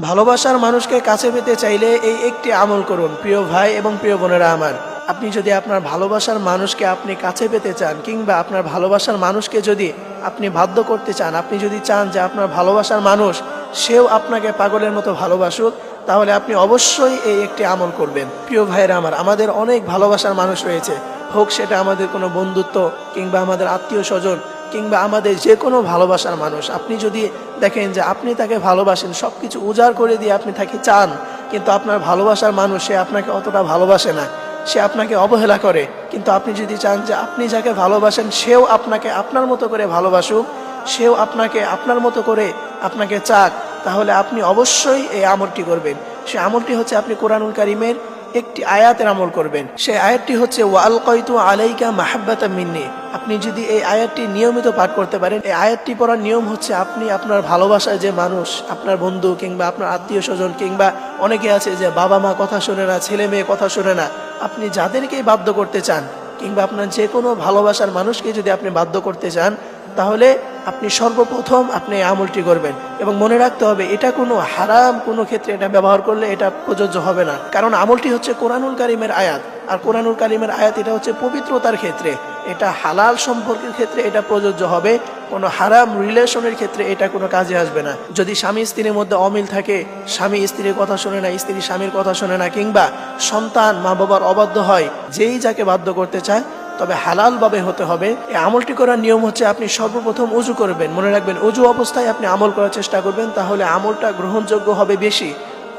ভালোবাসার মানুষকে কাছে পেতে চাইলে এই একটি আমল করুন প্রিয় ভাই এবং প্রিয় বোনেরা আমার। আপনি যদি আপনার ভালোবাসার মানুষকে আপনি কাছে পেতে চান, কিংবা আপনার ভালোবাসার মানুষকে যদি আপনি বাধ্য করতে চান, আপনি যদি চান যে আপনার ভালোবাসার মানুষ সেও আপনাকে পাগলের মতো ভালোবাসুক, তাহলে আপনি অবশ্যই এই একটি আমল করবেন। প্রিয় ভাইয়েরা আমার, আমাদের অনেক ভালোবাসার মানুষ রয়েছে, হোক সেটা আমাদের কোনো বন্ধুত্ব, কিংবা আমাদের আত্মীয় স্বজন, কিংবা আমাদের যে কোনো ভালোবাসার মানুষ। আপনি যদি দেখেন যে আপনি তাকে ভালোবাসেন, সব কিছু উজাড় করে দিয়ে আপনি তাকে চান, কিন্তু আপনার ভালোবাসার মানুষ সে আপনাকে অতটা ভালোবাসে না, সে আপনাকে অবহেলা করে, কিন্তু আপনি যদি চান যে আপনি যাকে ভালোবাসেন সেও আপনাকে আপনার মতো করে ভালোবাসুক, সেও আপনাকে আপনার মতো করে আপনাকে চাক, তাহলে আপনি অবশ্যই এই আমলটি করবেন। সে আমলটি হচ্ছে আপনি কোরআনুল কারীমের একটি আয়াতের আমল করবেন। সেই আয়াতটি হচ্ছে ওয়ালকাইতু আলাইকা মাহাব্বাতাম মিন্নি। আপনি যদি এই আয়াতটি নিয়মিত পাঠ করতে পারেন, এই আয়াতটি পড়ার নিয়ম হচ্ছে আপনি আপনার ভালোবাসার যে মানুষ, আপনার বন্ধু কিংবা আপনার আত্মীয় স্বজন, কিংবা অনেকে আছে যে বাবা মা কথা শোনে না, ছেলে মেয়ে কথা শোনে না, আপনি যাদেরকেই বাধ্য করতে চান, কিংবা আপনার যে কোনো ভালোবাসার মানুষকে যদি আপনি বাধ্য করতে চান, তাহলে আপনি সর্বপ্রথম আপনি এই আমলটি করবেন। এবং মনে রাখতে হবে, এটা কোনো হারাম কোনো ক্ষেত্রে এটা ব্যবহার করলে এটা প্রযোজ্য হবে না, কারণ আমলটি হচ্ছে কোরআনুল কারীমের আয়াত, আর কোরআনুল কারীমের আয়াত এটা হচ্ছে পবিত্রতার ক্ষেত্রে, এটা হালাল সম্পর্কের ক্ষেত্রে এটা প্রযোজ্য হবে, কোনো হারাম রিলেশনের ক্ষেত্রে এটা কোনো কাজে আসবে না। যদি স্বামী স্ত্রীর মধ্যে অমিল থাকে, স্বামী স্ত্রীর কথা শোনে না, স্ত্রী স্বামীর কথা শোনে না, কিংবা সন্তান মা বাবার অবাধ্য হয়, যেই যাকে বাধ্য করতে চায়, তবে হালালভাবে হতে হবে। এই আমলটি করার নিয়ম হচ্ছে আপনি সর্বপ্রথম ওযু করবেন। মনে রাখবেন, ওযু অবস্থায় আপনি আমল করার চেষ্টা করবেন, তাহলে আমলটা গ্রহণযোগ্য হবে বেশি।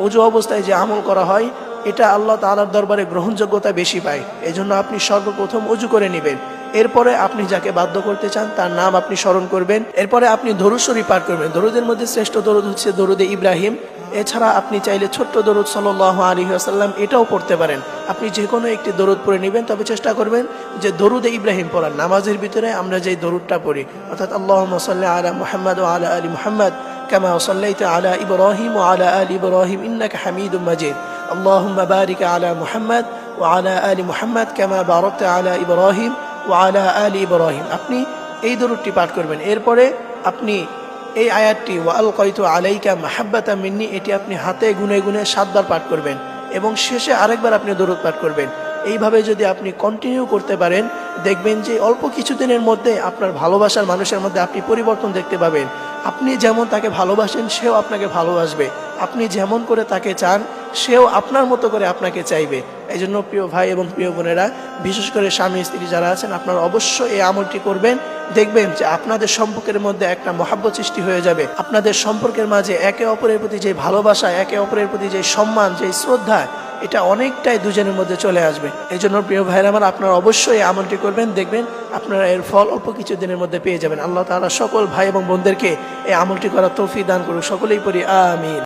ওযু অবস্থায় যে আমল করা হয় এটা আল্লাহ তাআলার দরবারে গ্রহণযোগ্যতা বেশি পায়। এজন্য আপনি সর্বপ্রথম ওযু করে নেবেন। এরপরে আপনি যাকে বাধ্য করতে চান তার নাম আপনি স্মরণ করবেন। এরপরে আপনি দরুদ শরীফ পাঠ করবেন। দরুদের মধ্যে শ্রেষ্ঠ দরুদ হচ্ছে দরুদে ইব্রাহিম। এছাড়া আপনি চাইলে ছোট্ট দরুদ সাল্লাল্লাহু আলাইহি ওয়াসাল্লাম এটাও পড়তে পারেন। আপনি যে কোনো একটি দরুদ পড়ে নেবেন, তবে চেষ্টা করবেন যে দরুদে ইব্রাহিম পড়ার। নামাজের ভিতরে আমরা যে দরুদটা পড়ি, অর্থাৎ আল্লাহুম্মা সাল্লি আলা মুহাম্মাদ ওয়া আলা আলি মুহাম্মাদ কামা সাল্লাইতা আলা ইব্রাহিম ওয়া আলা আলি ইব্রাহিম ইন্নাকা হামিদুম মাজিদ। আল্লাহুম্মা বারিক আলা মুহাম্মাদ ওয়া আলা আলি মুহাম্মাদ কামা বারাকতা আলা ইব্রাহিম ওয়া আলা আলি ইব্রাহিম। আপনি এই দরুদটি পাঠ করবেন। এরপরে আপনি এই আয়াতটি ওয়ালকাইতু আলাইকা মাহাব্বাতাম মিন্নি, এটি আপনি হাতে গুনে গুনে 7 বার পাঠ করবেন, এবং শেষে আরেকবার আপনি দরুদ পাঠ করবেন। এইভাবে যদি আপনি কন্টিনিউ করতে পারেন, দেখবেন যে অল্প কিছুদিনের মধ্যে আপনার ভালোবাসার মানুষের মধ্যে আপনি পরিবর্তন দেখতে পাবেন। আপনি যেমন তাকে ভালোবাসেন সেও আপনাকে ভালোবাসবে, আপনি যেমন করে তাকে চান সেও আপনার মতো করে আপনাকে চাইবে। এই জন্য প্রিয় ভাই এবং প্রিয় বোনেরা, বিশেষ করে স্বামী স্ত্রী যারা আছেন, আপনারা অবশ্যই এই আমলটি করবেন। দেখবেন যে আপনাদের সম্পর্কের মধ্যে একটা মহাব্বত সৃষ্টি হয়ে যাবে। আপনাদের সম্পর্কের মাঝে একে অপরের প্রতি যে ভালোবাসা, একে অপরের প্রতি যে সম্মান, যে শ্রদ্ধা, এটা অনেকটাই দুজনের মধ্যে চলে আসবে। এই জন্য প্রিয় ভাইরা আমার, আপনারা অবশ্যই এই আমলটি করবেন। দেখবেন আপনারা এর ফল অল্প কিছুদিনের মধ্যে পেয়ে যাবেন। আল্লাহ তাআলা সকল ভাই এবং বোনদেরকে এই আমলটি করার তৌফিক দান করুন। সকলেই পড়ি আমিন।